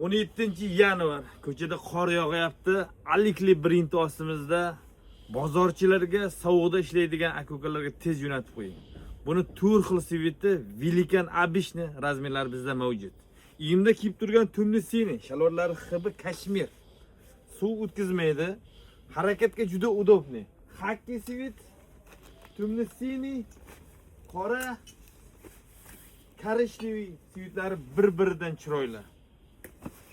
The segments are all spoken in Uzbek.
17-yanvar ko'chada qor yog'yapti. Alikli birinchi ostimizda bozorchilarga, sovuqda ishlaydigan aka-ukalarga tez jo'natib qo'ying. Buni 4 xil sviti Velikan Abishni razmerlari bizda mavjud. Iyimda kiyib turgan tumni sini, shalvarlari hibi kashmir. Suv o'tkazmaydi. Harakatga juda udobni. Hakki svit, tumni sini, qora, karishli svitlari bir-biridan chiroyli.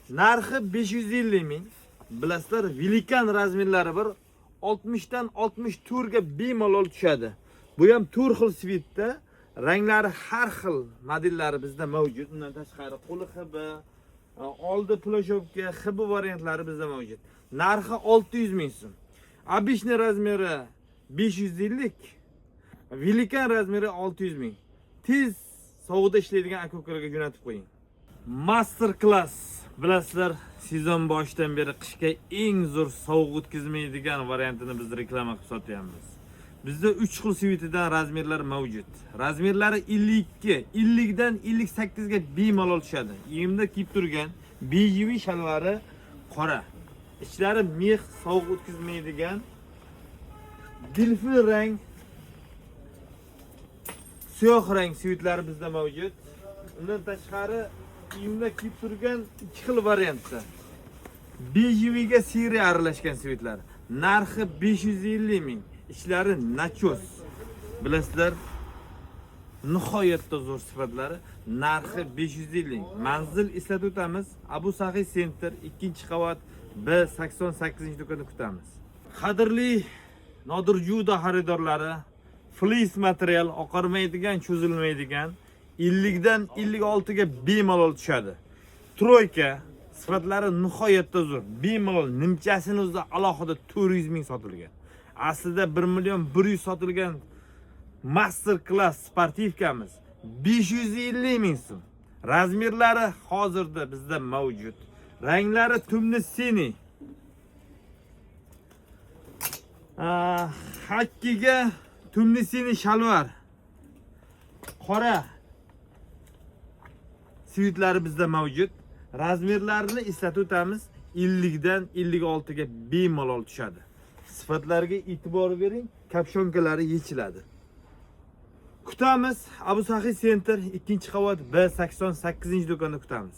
Narxi 550 ming. Bilasizlar, Velikan razmerlari bir 60 dan 64 ga bemalol tushadi. Bu ham 4 xil svitda, ranglari har xil modellari bizda mavjud. Undan tashqari qo'li hibi, oldi plashovka hibi variantlari bizda mavjud. Narxi 600 ming so'm. Abishni razmeri 550, Velikan razmeri 600 ming. Tez sovuqda ishlaydigan aka-ukalarga jo'natib qo'ying. Master class. Bilasizlar, sezon boshidan beri qishga eng zo'r sovuq o'tkazmaydigan variantini biz reklama qilib sotyapmiz. Bizda 3 xil svitidan razmerlar mavjud. Razmerlari 52, 50 dan 58 ga bemalol tushadi. Iyimda kiyib turgan bejiviy shalvari qora. Ichlari mex sovuq o'tkazmaydigan dilfin rang, siyoh rang svitlari bizda mavjud. Undan tashqari iyimda kiyib turgan 2 xil variantda. Bejiviyga seriya aralashgan svitlar. Narxi 550 ming. Ishlari nachos. Bilasizlar, nihoyatda zo'r sifatlari. Narxi 550. Manzil eslatib o'tamiz. Abu Sahiy Center 2-qavat B88-do'konda kutamiz. Qadrli Nodir Juda xaridorlari, fleece material, oqarmaydigan, cho'zilmaydigan 50 dan 56 ga bemalol tushadi. Troyka sifatlari nihoyatda zo'r. Bemalol nimchasini o'zida alohida 400 ming sotilgan. Aslida 1 million 100 sotilgan master class sportivkamiz 550 ming so'm. Razmerlari hozirda bizda mavjud. Ranglari tumni sini. Hakkiga tumni sini shalvar. Qora svitlari bizda mavjud. Razmerlarini eslatib o'tamiz. 50 dan 56 ga bemalol tushadi. Sifatlarga e'tibor bering, kapshonkalari yechiladi. Kutamiz. Abu Sahiy Center 2-qavat B88-do'konda kutamiz.